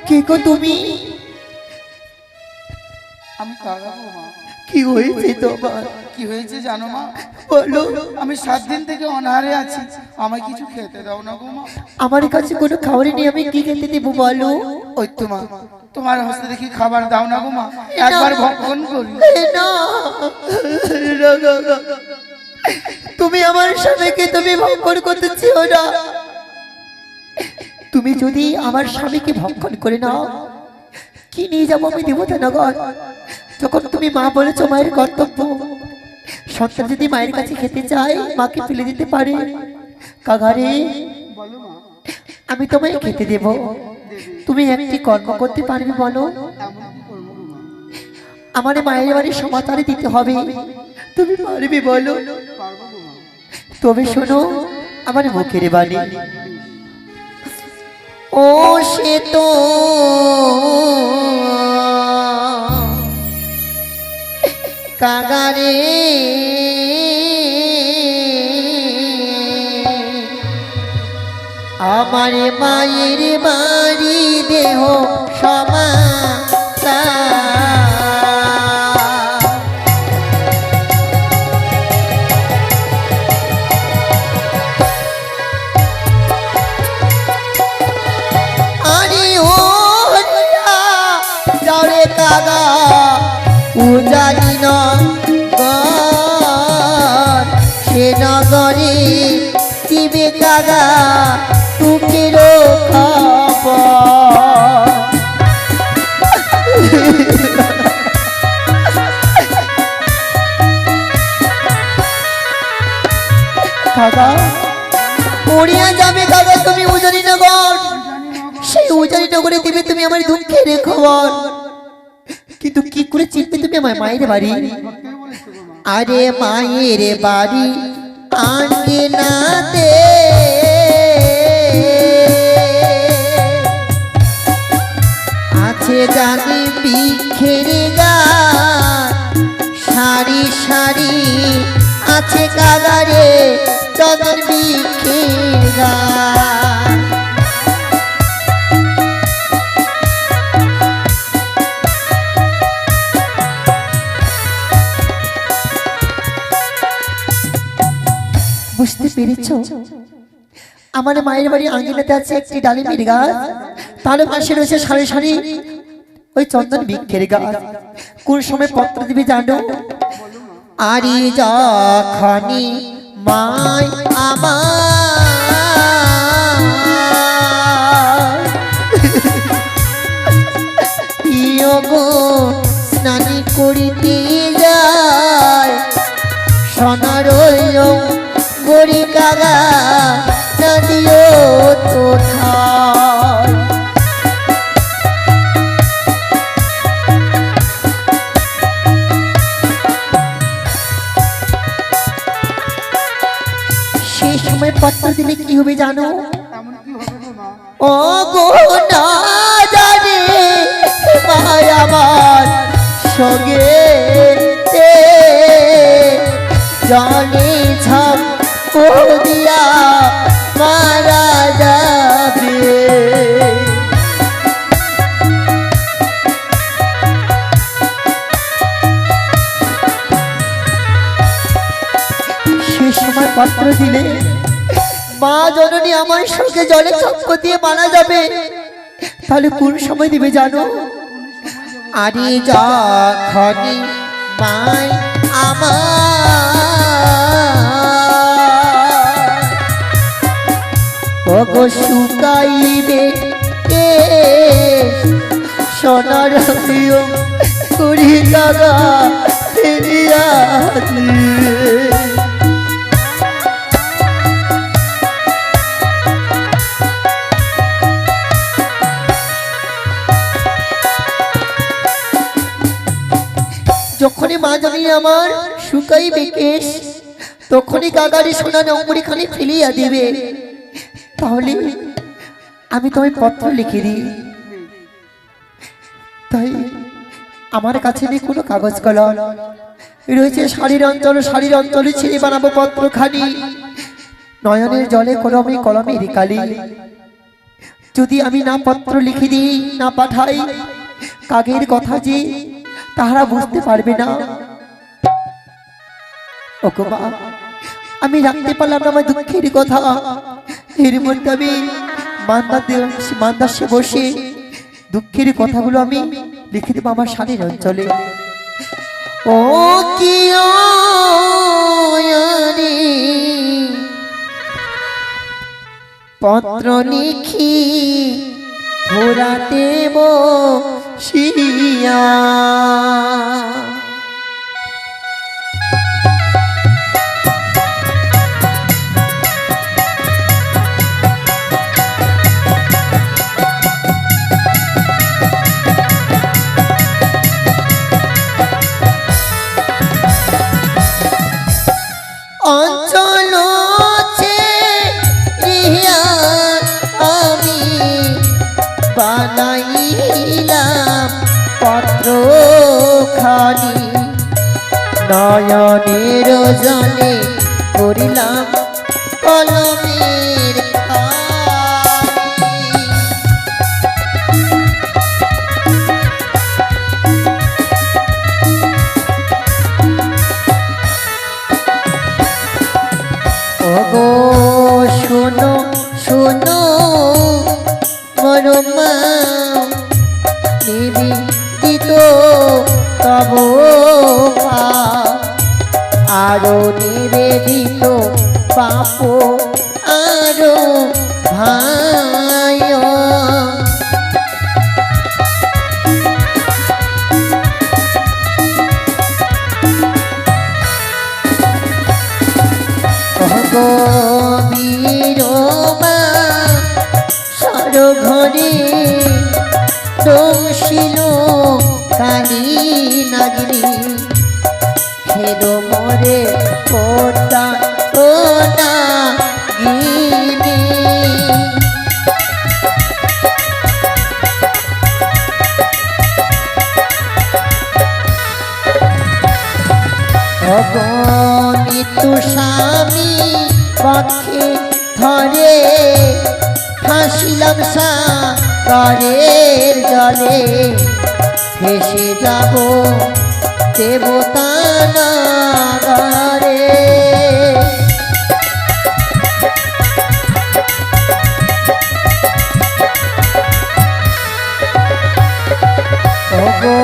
কে গো তুমি? আমি কাকা গো মা। কি হয়েছে তোমার? কি হয়েছে জানো মা? বলো। আমি 7 দিন থেকে অনাহারে আছি, আমায় কিছু খেতে দাও না গো মা। আমার কাছে কোনো খাবার নেই, আমি কি খেতে দেবো বলো? ওই তো মা, তোমার হস্তে দেখি খাবার দাও না গো মা, একবার ভক্ষণ করি। না, তুমি আমার স্বামীকে তুমি ভক্ষণ করতে চেও না। তুমি যদি আমার স্বামীকে ভক্ষণ করে নাও, কি নিয়ে যাবো আমি দেবতানগর? যখন তুমি মা বলেছো মায়ের কর্তব্য, সন্তান যদি মায়ের কাছে খেতে চায় মাকে ফেলে দিতে পারে। কাগারে, বলো মা। আমি তোমায় খেতে দেব, তুমি একটি কর্ম করতে পারবে বলো? এমন কি করবো গো মা? আমার মায়ের বাড়ির সমাচারে দিতে হবে, তুমি পারবে বলো? পারবো গো মা। তবে শোনো আমার মুখের বাণী। ও সে তো কাগারে, আমার মায়ের বাড়ি দেহ কাগা উজানি নগর, সে নগরে দিবে কাগা তুকেরও খবর। কাগা পড়িয়া যাবে কাগা তুমি উজানি নগর, সেই উজানি নগরে দিবে তুমি আমার দুঃখের খবর। কিন্তু কি করে চিনবে তুমি আমার মায়ের বাড়ি? আরে মায়ের বাড়ি আঙ্গিনাতে আছে জানি বৃক্ষের গাছ, সারি সারি আছে কাগারে চন্দন বৃক্ষের গাছ। বুঝতে পেরেছ? আমার মায়ের বাড়ি আঙ্গিনাতে আছে একটি ডালিমের গাছ, তার পাশে রয়েছে সারি সারি ওই চন্দন বৃক্ষের গাছ। কোন সময় পত্র দিবে জানো? আরে যখনি মাই আমার প্রিয় গো স্নান করিতে যায়, সোনার গড়ি কাগা নদিও কোথায়। সেই সময় পত্র দিলে কি হবে জানো? এমন কি হবে গো মা? ও গো না জানে মায় আমার সঙ্গে জানে ঝাম দিয়া মারা যাবে। সে সময় পত্র দিলে মা জননী আমার সঙ্গে জলে চক্র দিয়ে মারা যাবে। তাহলে কোন সময় দিবে জানো? আরে যখনই মাই আমার শুকাইবে সোনার করি কাগা ফিরিয়া যখনই মা জানি আমার শুকাইবে কেশ, তখনই কাগারে সোনার অঙ্গুরি খানি ফেলিয়া দিবে। তাহলে আমি তোমায় পত্র লিখে দিই। তাই আমার কাছে নেই কোনো কাগজ কলম, রয়েছে শাড়ির অঞ্চলে ছিঁড়ে বানাবো পত্রখানি, নয়নের জলে কলমে কলমে রেখালি। যদি আমি না পত্র লিখে দিই না পাঠাই কাকের কথা যে তাহারা বুঝতে পারবে না। ওগো মা, আমি রাখতে পারলাম না আমার দুঃখের কথা। এর মধ্যে আমি মান্দাসে বসে দুঃখের কথাগুলো আমি লিখে দেবো আমার স্বামীর অঞ্চলে। ও কি পত্র লিখি ঘোরাতে বসিয়া অঞ্চল আমি বানাইলাম পত্র খানি নয়নের জলে করিলাম কলমের ওগো শোনো শোনো মরমা নিবেদিত তব আরো নিবেদিত পাপ আরো ভাই বীরমা সরঘরে দোষিল কালী নাগিনী খেলো মরে পোতা ও নাগিনী অগণিত স্বামী পক্ষে ধরে হাসিলাম সাগরের জলে ভেসে যাব দেবতা নগরে ওগো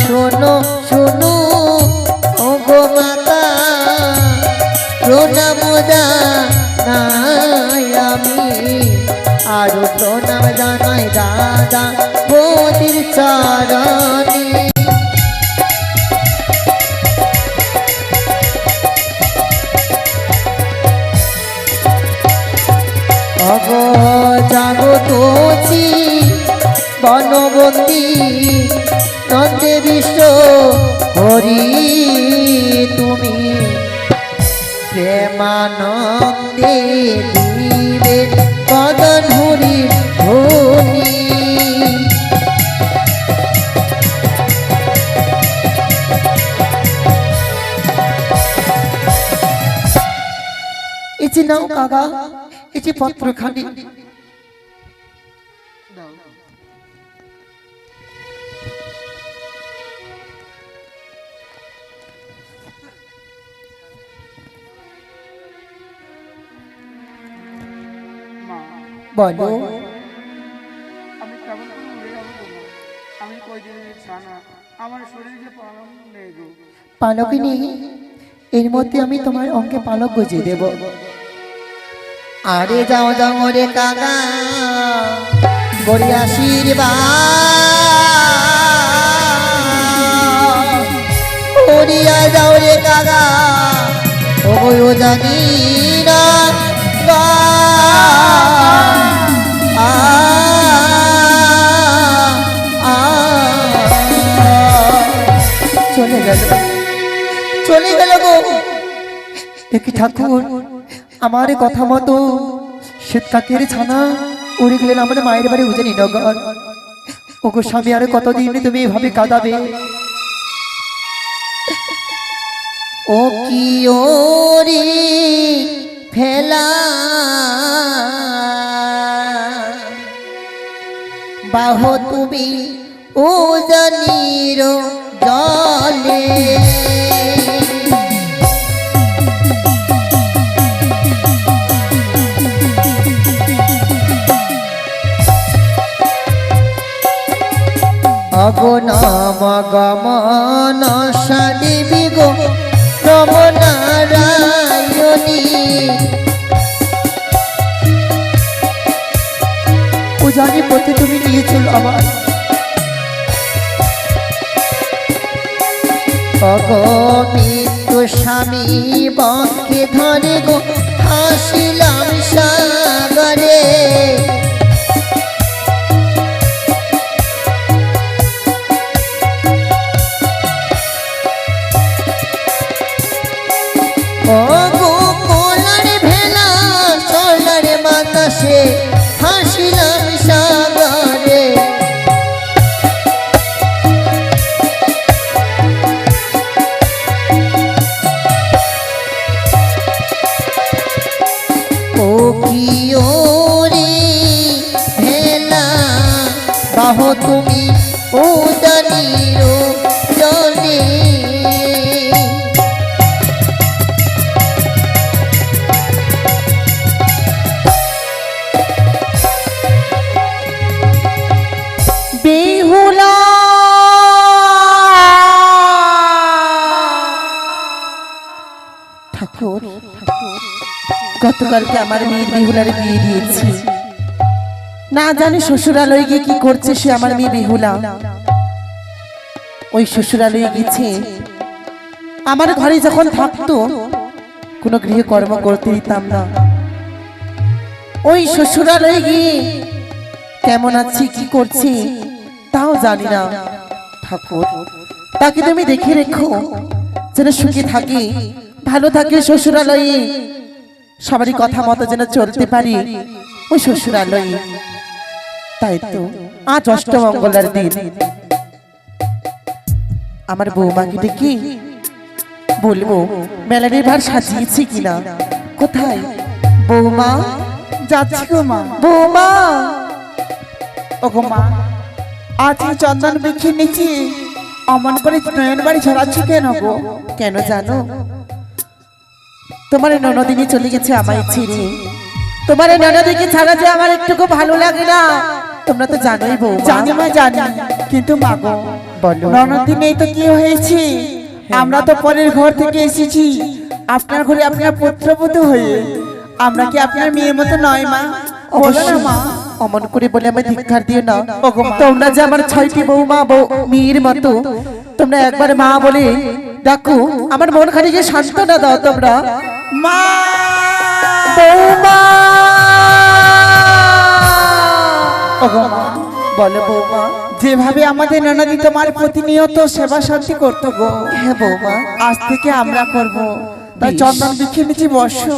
শোনো শোনো ওগো মাতা প্রণাম জানাই আমি আরো প্রণাম জানাই দাদা মোদির চরণে অগ জাগতোচি বনবন্দী নন্দে বিশ্ব হরি তুমি প্রেমানন্দে দিবে কদন হরি হরি এই যে নাও কাকা, এই যে পত্রখানি বলো। আমি কেমন করে উড়ে যাবো গো মা? আমি কয়দিনের ছানা, আমার শরীরে পালক নেই গো। পালকই নেই? এর মধ্যে আমি তোমার অঙ্কে পালক গজিয়ে দেব। আরে যাও যাও রে কাকা গড়ি আশীর্বাদ করিয়া যাও রে কাকা ও জানি না চলে গেল চলে গেল গো। দেখি ঠাকুর আমার কথা মতো শীতকাকের ছানা উড়ে গেলেন আমাদের মায়ের বাড়ি উজানি নগর। ওগো স্বামী আর কতদিন তুমি এভাবে কাঁদাবে? ও কি ওরে ফেলা বাহ তুমি উজানির জলে অগনাম গমন সাদেবী গো নম নারায়ণী উজানি পথে তুমি নিয়ে চলো আমার অগণিত স্বামী বকে ধরে গো হাসিলাম সাগরে ও গো কোলার ভেলা সোলার বাতাসে হাসিলাম সাগরে ও কি ওরে ভেলা বাহ তুমি উদানির জলে বেহুলা ঠাকুর গতকালকে আমার মেয়ের বেহুলারে বিয়ে দিয়েছি না জানি শ্বশুরালয়ে গিয়ে কি করছে সে আমার মেয়ে বেহুলা ওই শ্বশুরালয়ে গেছে আমার ঘরে যখন থাকতো কোনো গৃহকর্ম করতে দিতাম না ওই শ্বশুরালয়ে গিয়ে কেমন আছি কি করছি তাও জানি না ঠাকুর তাকে তুমি দেখে রেখো যেন সুখে থাকি ভালো থাকে শ্বশুরালয়ে সবারই কথা মতো যেন চলতে পারি ওই শ্বশুরালয়ে তাই তো আজ অষ্টমঙ্গলার দিন আমার বৌমাকে ডেকে বলবো মেলার ভার সাজিয়েছি কিনা কোথায় বৌমা যাচ্ছি গো মা। বৌমা ওগো মা, আজ এই চন্দন বৃক্ষের নিচে অমন করে নয়ন বাড়ি ছড়াচ্ছ কেন গো? কেন জানো তোমার ননদিনী চলে গেছে আমায় ছেড়ে তোমার ননদিকে ছাড়া যে আমার একটুকু ভালো লাগে না তোমরা তো জানোই বউ জানি মা জানি, কিন্তু মা গো বলো ননদি নেই তো কি হয়েছে? আমরা তো পরের ঘর থেকে এসেছি আপনার ঘরে আপনার পুত্রবধূ হয়ে, আমরা কি আপনার মেয়ের মতো নয় মা? বলো না মা। অমন করে বলে আমি ধিক্কার দিও না ওগো মা। তোমরা যে আমার 6টি বৌমা মেয়ের মতো তোমরা একবার মা বলে ডাকো আমার মন খানিকে সান্ত্বনা দাও তোমরা মা বৌমা ওগো মা, বলো বৌমা যেভাবে আমাদের ননদি তোমার প্রতিনিয়ত সেবা শান্তি করতো গো, হ্যাঁ বৌমা আজ থেকে আমরা করব। তাই বেশ। চন্দন বৃক্ষের নিচে বসো,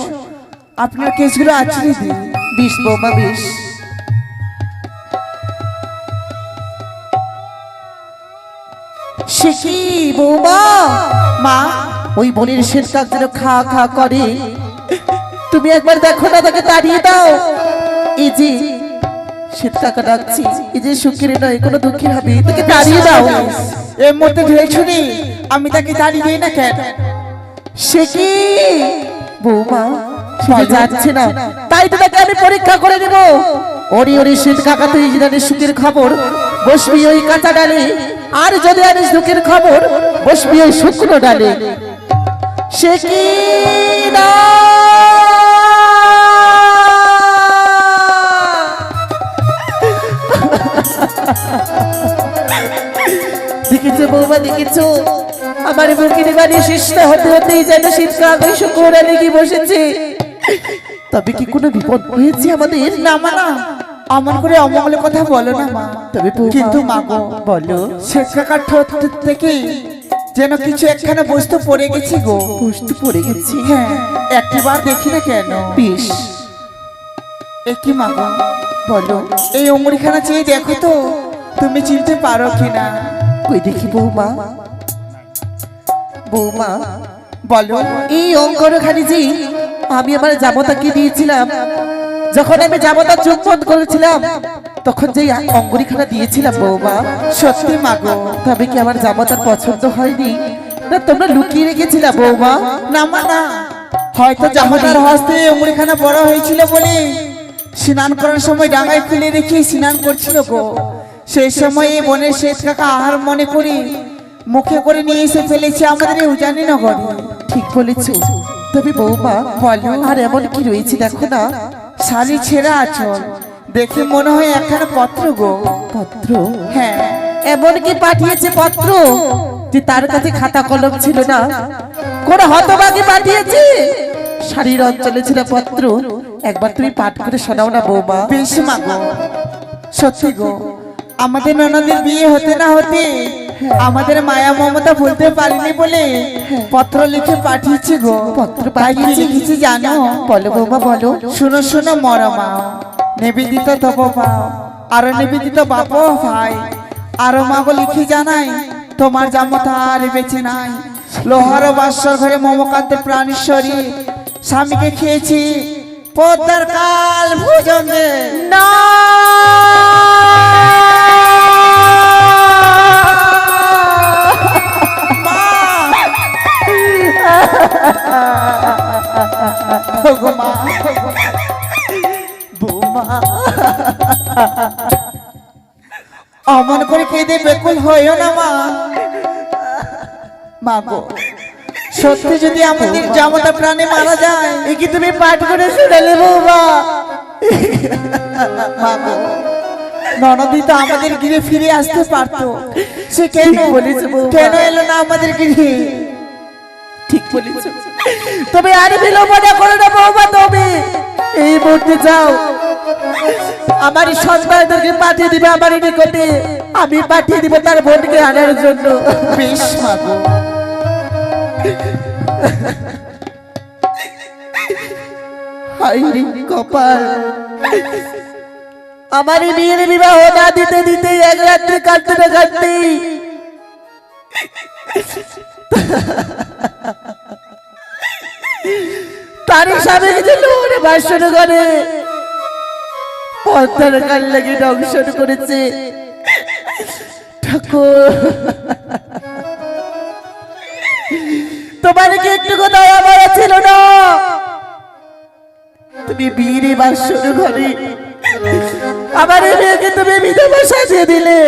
আপনার কেসগুলো আছড়ে দিই। বিষ বৌমা বিষ সে কি বৌমা মা ওই বোনের শেষ কাক যেন খা খা করে তুমি একবার দেখো না তাকে তাড়িয়ে দাও এই যে শীত কাকা ডাকছি এই যে সুখের নয় কোনো দুঃখের হবে তাকে তাড়িয়ে দাও এর মধ্যে ঢেলছো নি, আমি তাকে দাঁড়িয়ে দিই না কেন? সে কি বৌমা সে যাচ্ছে না তাই তো তাকে আমি পরীক্ষা করে নেব ওরে ওরে শীত কাকা তুই জানিস সুখের খবর বসবি ওই কাঁচা ডালে আর যদি আনিস দুঃখের খবর বসবি ওই শুকনো ডালে সে কি না দেখেছো বৌমা দেখেছো আমার বুকের বাড়ি শিষ্ট হতে হতেই যেন শীতকা আগে শুকুরা লেগে বসেছে তবে কি কোনো বিপদ হয়েছে আমাদের না মা না, অমন করে অমঙ্গলের কথা বলো না মা। তবে বৌমা, কিন্তু মা গো বলো শেখ কাকার ঠোঁট থেকে যেন কিছু একখানা বস্তু পড়ে গেছি গো। বস্তু পড়ে গেছে হ্যাঁ, একটিবার দেখি না কেন? বেশ একই মা গো, বলো এই অমরিখানা চেয়ে দেখো তো তুমি চিনতে পারো কিনা। কই দেখি বৌমা বৌমা বলো। এই অঙ্করখানি যে আমি আমার জামতাকে দিয়েছিলাম যখন আমি জামতা চুম্বন করেছিলাম তখন যেই অঙ্গুরিখানা দিয়েছিলাম বৌমা, সত্যি মাগো। তবে কি আমার জামাতার পছন্দ হয়নি, না তোমরা লুকিয়ে রেখেছিলে বৌমা? না মা না, হয়তো জামাতার হস্তে অমরিখানা বড় হয়েছিল বলে স্নান করার সময় ডাঙায় খুলে রেখে স্নান করছিল গো। সেই সময় এই বনের শেষ কাকা আহার মনে করি মুখে করে নিয়ে এসে ফেলেছে আমাদের এই উজানি নগরে। ঠিক বলেছো। তবে বৌমা বলো। আর এমন কি রয়েছে দেখো না। শাড়ি ছেঁড়া আঁচল, দেখে মনে হয় একখানা পত্র গো। পত্র? হ্যাঁ। এমন কি পাঠিয়েছে পত্র যে তার কাছে খাতা কলম ছিল না? কোন হতভাগী পাঠিয়েছে? শাড়ির অঞ্চলে ছিল পত্র। একবার তুমি পাঠ করে শোনাও না বৌমা। বেশ মাগো। সত্যি গো, আমাদের ননদের বিয়ে হতে না হতে আমাদের মায়া মমতা বলতে পারিনি বলে পত্র লিখে পাঠিয়েছি গো। পত্র তাই কি পাঠিয়েছে? লিখেছি জানো? বলো বৌমা বলো। শুনো শুনো মরমা, নিবেদিত তব পাও আর নিবেদিত বাপ ভাই, আরো মাগো লিখে জানাই তোমার জামতা আর বেঁচে নাই। লোহার বাসর ঘরে মমকান্তে প্রাণীশ্বরী, স্বামীকে খেয়েছি পদ্মার কাল ভোজনে। না বৌমা, অমন করে কেঁদে বেকুল হইও না মা। মা গো, সত্যি যদি আমাদের জামতা প্রাণে মারা যায়, এ কি তুমি পাঠ করে শোনালে বৌমা? মা গো, ননদি তো আমাদের গিরে ফিরে আসতে পারতো, সে কেন ঠিক বলেছে বৌমা। কেন এলো না আমাদের গিরে? ঠিক বলেছ। তবে আর বিলম্ব না করো না বৌমা, তুমি এই মুহূর্তে যাও আমার সন্তানদেরকে পাঠিয়ে দিবে আমার নিকটে। আমি পাঠিয়ে দিব তার বোনকে আনার জন্য। বেশ মা গো। হায় রে কপাল, আমার এই মেয়ের বিবাহ না দিতে দিতে এক রাত্রে কাটতে না কাটতেই তারই স্বামী ছিল ওরে বাসন ঘরে পদ্মার কাল লাগে দংশন করেছে। ঠাকুর, তোমার কি একটু দয়া মায়া ছিল না? তুমি বিয়ের বাসন ঘরে আমার এই মেয়েকে তুমি বিধবা সাজিয়ে দিলে।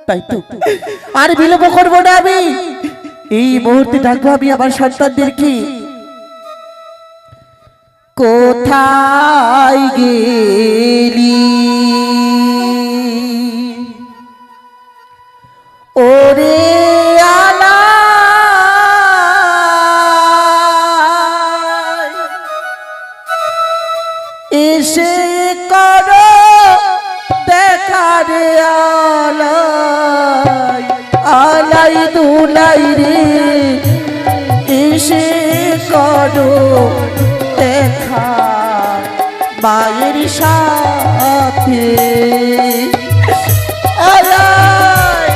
তাই তো আর বিলম্ব করবো না, আমি এই মুহূর্তে ডাকবো আমি আমার সন্তানদেরকে। কোথায় গেলি ওরে আলাই, এসে করো দেখা রে আলাই, আলাই দুলাই রে এসে করো দেখা মায়ের সাথে। আলাই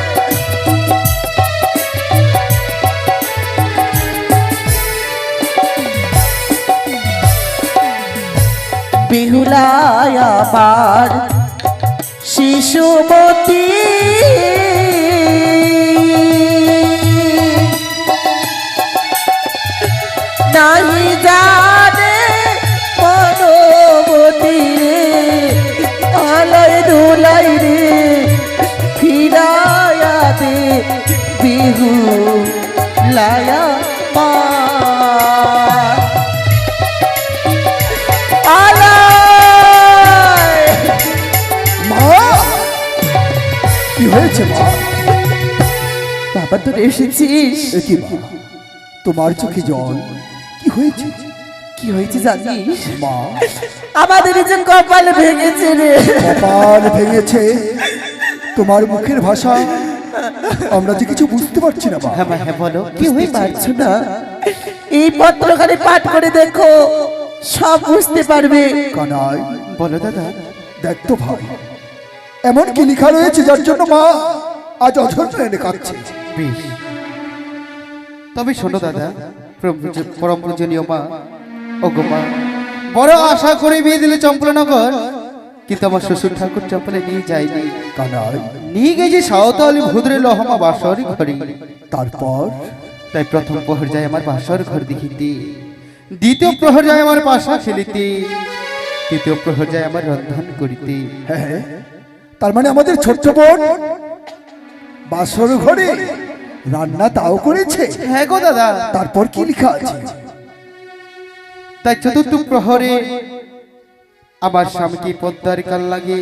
বেহুলায় আমার শিশুমতী, নাই জানে মনোমতি রে, আলয় দুলাই রে ফিরায়া দে বিহু লায়া মা। কি হয়েছে মা? বাবা তোর এসেছিস? এ কি মা, তোমার চোখে জল? কি হয়েছে? কি হয়েছে জানিস? মা, আমাদের যে কপাল ভেঙেছে রে। কপাল ভেঙেছে? তোমার মুখের ভাষা আমরা যে কিছু বুঝতে পারছি না মা। হ্যাঁ বলো, কি হয়ে পারছো না? এই পত্রখানি পাঠ করে দেখো, সব বুঝতে পারবে। কানাই, বলো দাদা। দেখ তো ভাই, এমন কি লেখা রয়েছে যার জন্য মা আজ অঝর এনে কাঁদছে? বেশ, তবে শোনো দাদা, পরম পূজনীয় মা, ও গো মা, বড় আশা করে বিয়ে দিলে চম্পলনগর, কিন্তু আমার শ্বশুর ঠাকুর চম্পলে নিয়ে যায়নি। কানাই, নিয়ে গেছে সাঁওতালি ভুদরে লহমা বাসর ঘরে। তারপর তাই প্রথম প্রহর যায় আমার বাসর ঘর দেখিতে, দ্বিতীয় প্রহর যায় আমার পাশা খেলিতে, তৃতীয় প্রহর যায় আমার রন্ধন করিতে। হ্যাঁ, তার মানে আমাদের ছোট্ট বোন বাসর ঘরে রান্না তাও করেছে। হ্যাঁ গো দাদা। তারপর কি লেখা আছে? তাই চতুর্থ প্রহরে আমার স্বামীকে পদ্মার কাল লাগে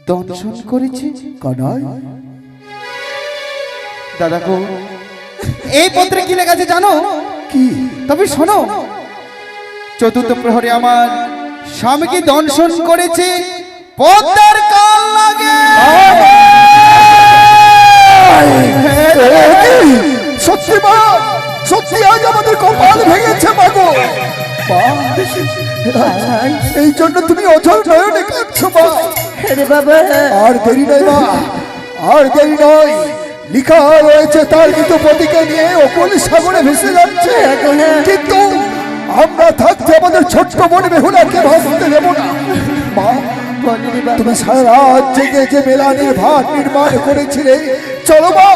দংশন করেছে। কানাই, দাদা গো, এই পত্রে কি লেখা আছে জানো? কি? তবে শোনো, চতুর্থ প্রহরে আমার স্বামীকে দংশন করেছে পদ্মার কাল লাগে। সত্যি মা, সত্যি আজ আমাদের কপাল ভেঙেছে মাগো। মা, এই জন্য তুমি অঝর নয়নে কাঁদছো মা। আর দেরি নয় মা, আর দেরি নয়। লিখা রয়েছে তার মৃতপতিকে নিয়ে অকুল সাগরে ভেসে যাচ্ছে, কিন্তু আমরা থাকতে আমাদের ছোট্ট বোন বেহুলাকে ভাসতে দেব না। মা, তুমি সারা রাত জেগে যে মেলানির ভার নির্মাণ করেছিলে, চলো মা,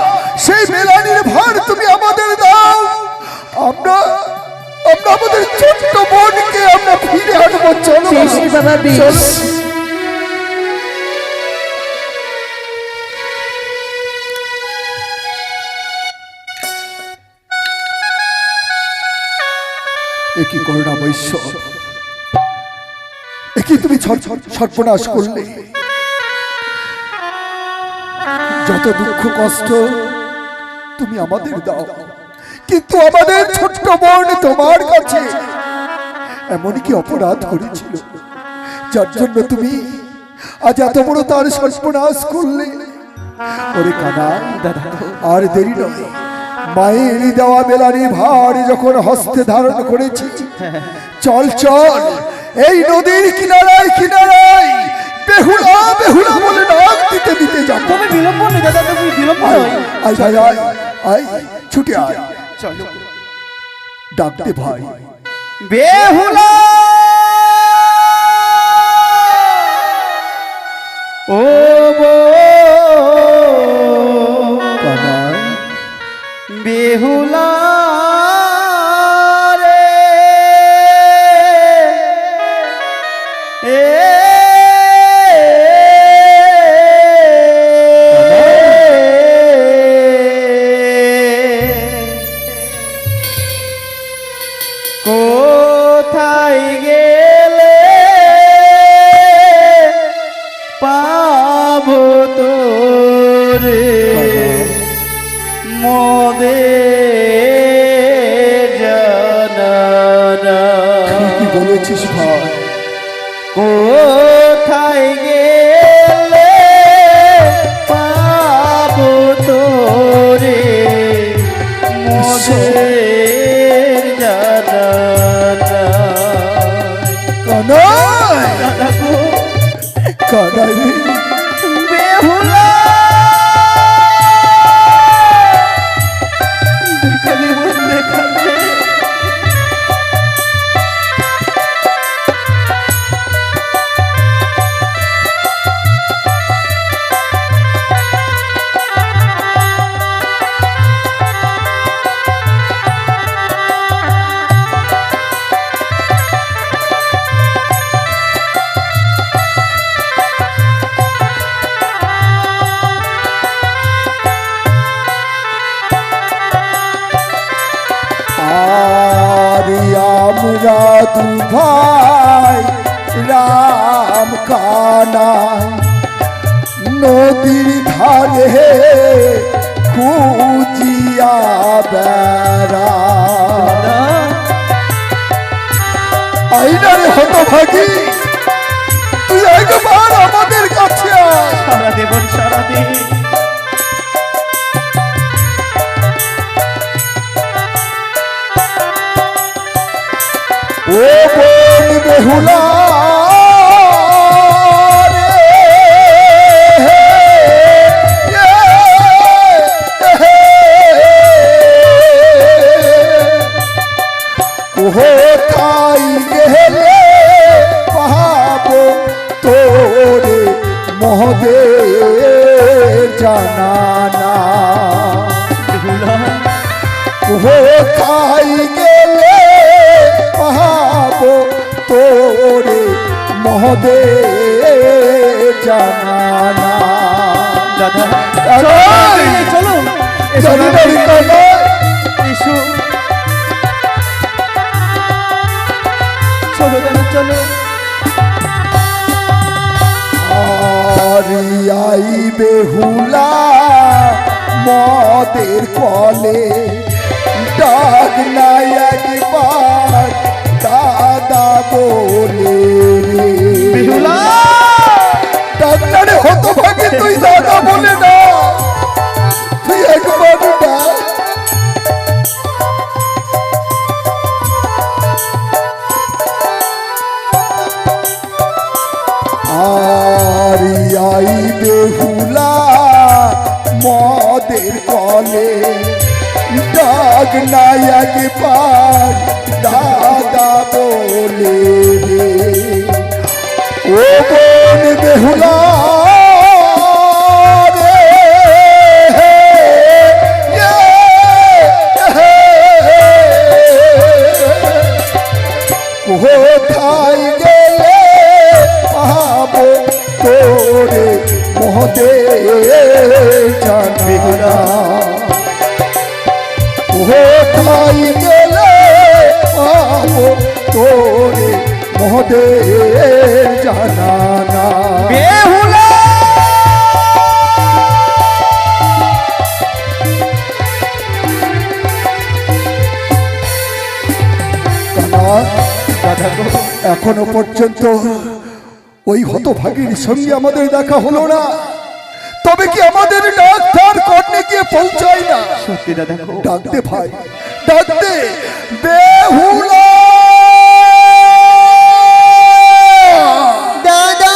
সেই মেলানির ভার তুমি আমাদের দাও। আমরা আমাদের ছোট্ট বোনকে আমরা ফিরে আনবো। চলো বাবা, চলো। একই করুণা বৈশ্য, একই তুমি সর্বনাশ করলে। যত দুঃখ কষ্ট তুমি আমাদের দাও, কিন্তু আমাদের ছোট্ট বোন তোমার কাছে এমন কি অপরাধ করেছিল যার জন্য তুমি আজ এত বড় তার সর্বনাশ করলে? ওরে কানা, আর দেরি নয়। মায়ের দেওয়া মেলানি ভার যখন হস্তে ধারণ করেছি, চল চল এই নদীর কিনারায় কিনারায় বেহুলা বেহুলা বলে নাক দিতে দিতে যাব। তুমি বিলম্ব নেই দাদা, তুমি বিলম্ব নয়। আয় ভাই, আয় আয়, ছুটে আয়, চলো। ডাকতে ভাই। বেহুলা, ও কানাই, বেহুলা রে, কোথায় গেলে পাবো তোরে মোদের জানানা। কি বলেছিস ভাই? কোথায় গেলে পাবো তোরে মোদের জানানা। কানাই, কানাই রে, বেহুলা, আমরা দু ভাই রাম কানাই নদীর ধারে খুঁজিয়া বেড়া। আইনারে হতভাগী, তুই একবার আমাদের কাছে আয়। সারা দেবন সারা দিন ও বোন বেহুলা রে, কোথায় জানা না কোথায় গেলে পাবো তোরে মহদে জানা না দাদা চলো চলো চলো এসো চলো দাদা চলো আই বেহুলা মদের কলে ডাক নাই একবার দাদা বলে বেহুলা ডাক্তারে হতভাগে তুই দাদা বলে না তুই একবার ডাক আই বেহুলা মদের কলে ডাক নাই একবার দাদা বলে ও বোন বেহুলা কোথায় গেলে পাবো তোরে মহদে জানা কোথায় গেলে পাবো তোরে মহদে জানা না বেহুলা দাদা গো এখনো পর্যন্ত ওই হতভাগীর সঙ্গে আমাদের দেখা হলো না তবে কি আমাদের ডাক্তার কর্ণে গিয়ে পৌঁছায় না সত্যি দাদা গো ডাকতে ভাই ডাকতে বেহুলা দাদা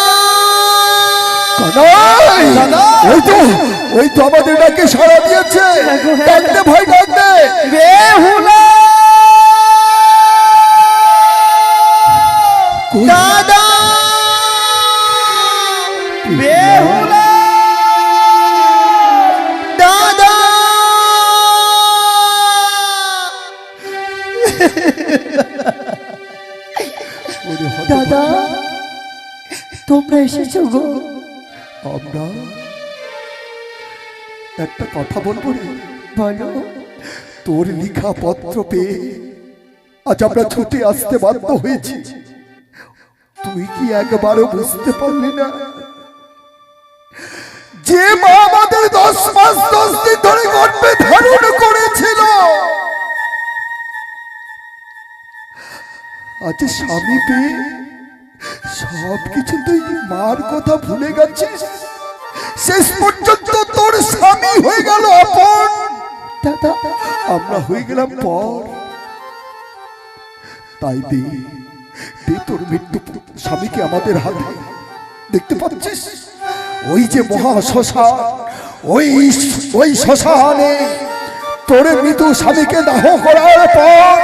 কানাই! ওই তো আমাদের ডাকে সাড়া দিয়েছে ডাকতে ভাই ডাকতে বেহুলা দাদা বেহুলা দাদা দাদা তোমরা এসেছো গো আমরা একটা কথা বলবো রে বলো তোর লিখা পত্র পেয়ে আজ আমরা ছুটে আসতে বাধ্য হয়েছি তুই কি একবারও বুঝতে পারলি না যে মা আমাদের 10 মাস 10 দিন ধরে গর্ভে ধারণ করেছিল আজ স্বামী পেয়ে সব কিছু তুই মার কথা ভুলে গেছিস শেষ পর্যন্ত তোর স্বামী হয়ে গেল আপন দাদা আমরা হয়ে গেলাম পর তাই দে তোর মৃত্যু স্বামীকে আমাদের হাতে দেখতে পাচ্ছিস ওই যে মহা শ্মশান ওই শ্মশানে তোর মৃত্যু স্বামীকে দাহ করার পর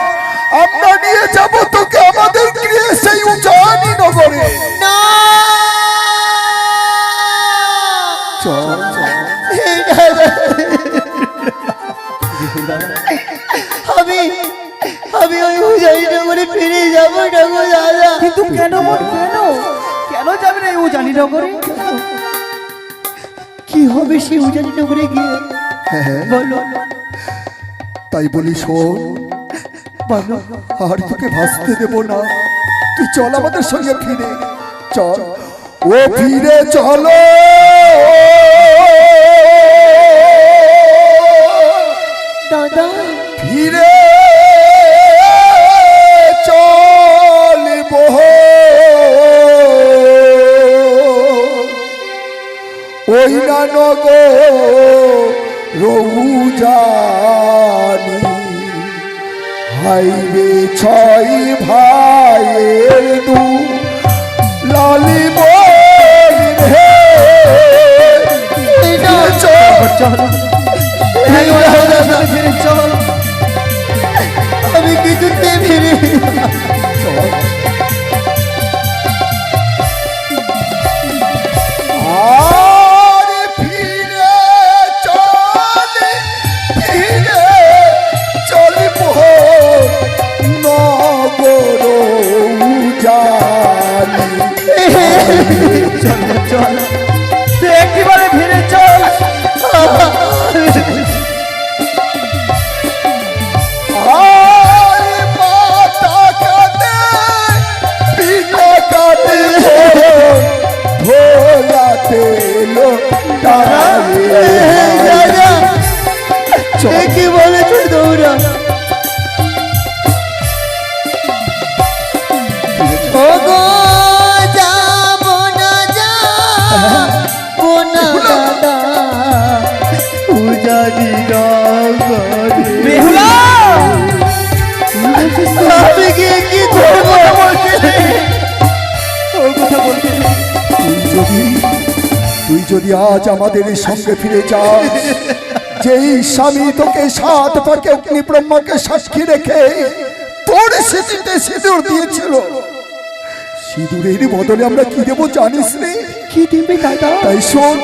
আমরা নিয়ে যাব তোকে আমাদের গৃহে সেই উজানি নগরে না চল আমি আমি ওই উজানি নগরে ফিরে যাবো না গো দাদা কিন্তু কেন বোন কেন কেন যাবে না ও জানি নগরে কি হবে সেই উজানি নগরে গিয়ে হ্যাঁ বলো তাই বলি শোন বলো আর তোকে ভাসতে দেব না তুই চল আমাদের সঙ্গে ফিরে চল ও ফিরে চলো দাদা ফিরে চলব ওই না নগো রৌজানি হাইরে ছয় ভাইয়ের দু লালি বলিন হে চল ফিরে চল আমি কিছুতে ফিরে আর ফিরে চল চল তুই একেবারে ফিরে চল। আরে মাতা কাঁদে, পিতা কাঁদে, ভোলাতে এলো তারে। কি বলেছো তোমরা? ওগো যাবো না যাবো না দাদা, পূজারি নগরে। বেহুলা আমি গিয়ে কি করবো? ওর কথা বলতে নেই। তুই যদি আজ আমাদের সঙ্গে ফিরে যাস, যেই স্বামী তোকে 7 পাকে অগ্নি ব্রহ্মাকে সাক্ষী রেখে তোর স্মৃতিতে সিঁদুর দিয়েছিল, সিঁদুরের বদলে আমরা কি দেবো জানিস রে? কি দিবে দাদা? তাই শোন,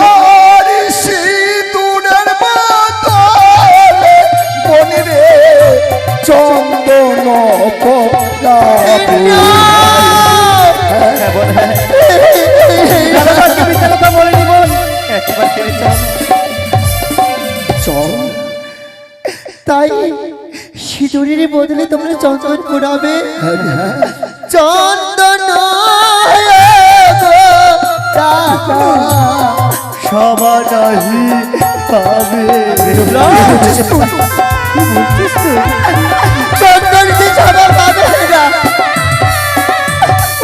আর সিঁদুরের বদলে বনে রে চন্দন পরাবো। হ্যাঁ বল, হ্যাঁ দাদাকে মিথ্যা কথা বলেনি বল, একবার ফিরে চল। চল তাই সিঁদুরের বদলে তোমরা চন্দন পোড়াবে? হ্যাঁ হ্যাঁ চন্দন সবার নাহি পাবে। চন্দন কি সবার পাবে না?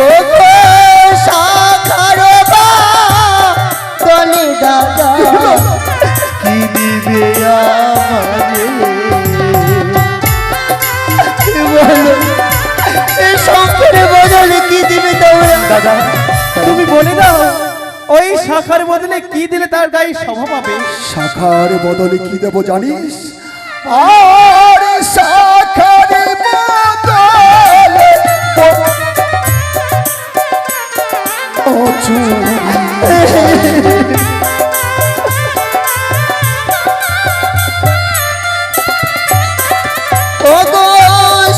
ও গো শাখার বলে দাদা, কি দিবে আমারে? বলো এই শঙ্করের বদলে কি দিবে তোমরা? দাদা তুমি বলে দাও, ওই শাখার বদলে কি দিলে তার গায়ে শোভা পাবে? শাখার বদলে কি দেব জানিস? আর শাখার বদলে ও চুরি। ও গো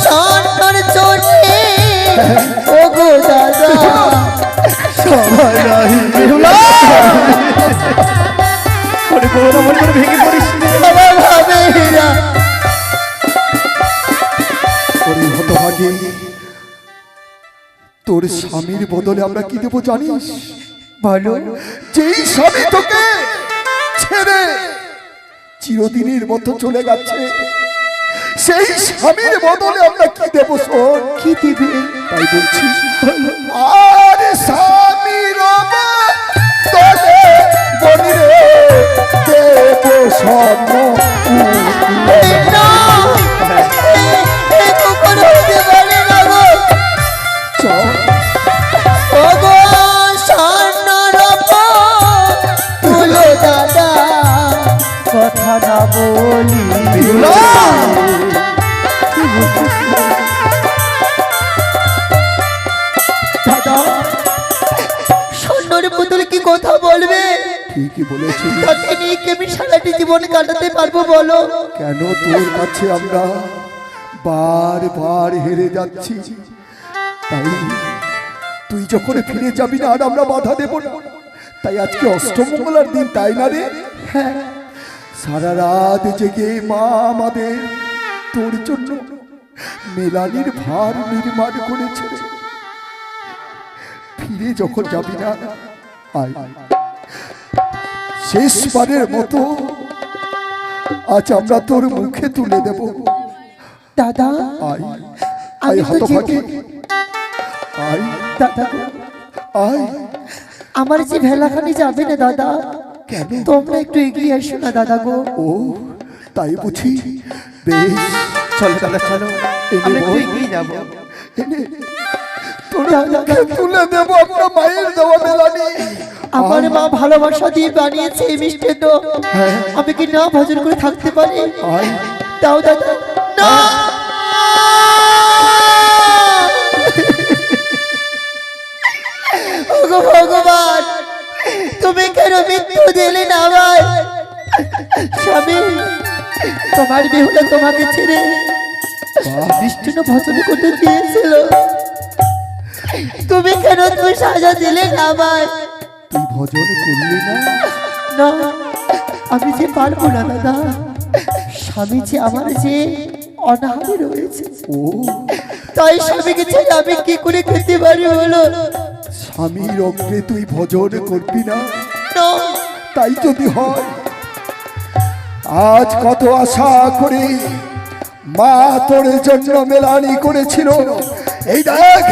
সোনার চুনি, ও গো দাদা, সবার নাহি করে বলো মন করে ভেঙে পড়িস রে। সবাই ভাবে না। ওরে হতভাগী, তোর স্বামীর বদলে আমরা কি দেব জানিস? বলো। যেই স্বামী তোকে ছেড়ে চিরদিনের মতো চলে গেছে, সেই স্বামীর বদলে আমরা কি দেব শোন? কি দিবে? তাই বলছি, আর স্বামীর বদলে বলিরে দেব স্বর্ণ। না, এ কখনো হতে পারে না গো। চল ও গো সোনার বলে দাদা, কথা না বলি দাদা, সোনার বদলে কি কথা বলবে? ঠিকই বলেছিস। তাকে নিয়ে কি আমি সারাটি জীবন কাটাতে পারবো বলো? কেন তোর কাছে আমরা বারবার হেরে যাচ্ছি? তাই তুই যখন ফিরে যাবি না আর আমরা বাধা দেব না। তাই আজকে অষ্টমঙ্গলার দিন, তাই না রে? হ্যাঁ, সারা রাত জেগে মা আমাদের তোর জন্য মেলানির ভার নির্মাণ করেছে। ফিরে যখন যাবি না, আয় শেষবারের মতো আজ আমরা তোর মুখে তুলে দেব। দাদা, আয় আমি আয় তো হতভাগী, যেতে- আয় দাদা গো, আয়। আমার যে ভেলাখানি যাবে না দাদা, কেন? তোমরা একটু এগিয়ে এসো না দাদা গো। ও তাই বুঝি? বেশ, চলো দাদা চলো, আমরা একটু এগিয়ে যাবো। এনে তোর মুখে তুলে দেব আমরা মায়ের দেওয়া মেলানি। আমার মা ভালোবাসা দিয়ে বানিয়েছে এই মিষ্টি তো, আমি কি না ভজন করে থাকতে পারি? আয় দাও দাদা। না, ওগো ভগবান, তুমি কেন মৃত্যু দিলে না ভাই? স্বামী, তোমার বেহুলা তোমাকে ছেড়ে বিষ্ণু ভজন করতে চেয়েছিল, তুমি কেন তুমি সাজা দিলে না আমায়? তুই ভজন করলি না? না, আমি যে পারবো না দাদা। স্বামী যে আমার যে অনাহারে রয়েছে, ও তাই স্বামীকে ছেড়ে আমি কি করে খেতে পারি বলো? স্বামীর অগ্রে তুই ভজন করবি না? না, তাই যদি হয়, আজ কত আশা করে মা তোর জন্য মেলানি করেছিল, এই দেখ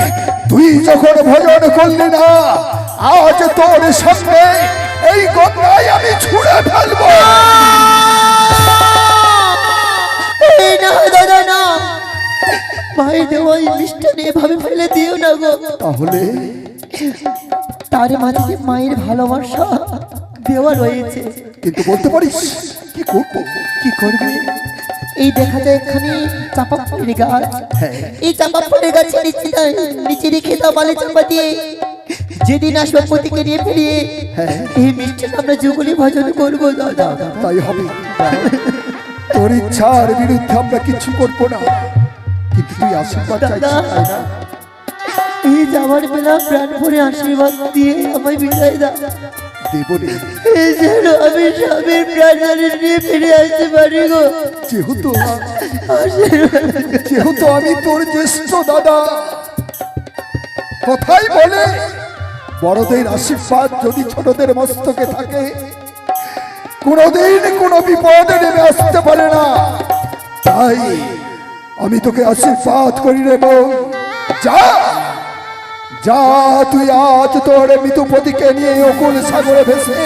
তুই যখন ভজন করলি না, আজ তোর সামনে এই গঙ্গায় আমি ছুঁড়ে ফেলবো। এই না দাদা না, মায়ের দেওয়া এই মিষ্টান এভাবে ফেলে দিও না গো। তাহলে তার মাঝে মায়ের ভালোবাসা দেওয়া রয়েছে। কিন্তু বলতে পারিস কি করবো? কি করবে? এই দেখা যায় এখানে চাপা ফুলের গাছ, এই চাপা ফুলের গাছে নিচে রেখে দাও বালি চাপা দিয়ে। যেদিন আসবে পতিকে নিয়ে ফিরিয়ে এই মিষ্টি আমরা যুগলি ভজন করবো দাদা। তাই হবে। তোর ইচ্ছার বিরুদ্ধে আমরা কিছু করবো না, কিন্তু তুই আশীর্বাদ চাইছিস তাই না? এই যাওয়ার বেলা প্রাণ ভরে আশীর্বাদ দিয়ে আমায় বিদায় দাও। দেবনে এই যেন আমি স্বামীর প্রাণ নিয়ে ফিরে আসতে পারি গো। যেহেতু আশীর্বাদ। যেহেতু আমি তোর জ্যেষ্ঠ দাদা, কথাই বলে বড়দের আশীর্বাদ যদি ছোটদের মস্তকে থাকে, কোনোদিন কোনো বিপদে নেমে আসতে পারে না। তাই আমি তোকে আশীর্বাদ করি রে বউ। যা যা, তুই আজ তোর মৃতপতিকে নিয়ে অকুল সাগরে ভেসে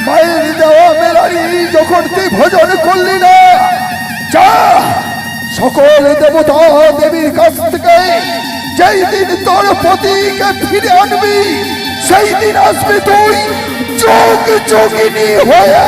মায়ের দেওয়া মেলারি যখন তুই ভজন করলি না, যা সকল দেবতা দেবীর কাছ থেকে যেই দিন তোর পতিকে ফিরে আনবি, সেই দিন আসবি তুই যোগ যোগিনী হয়ে।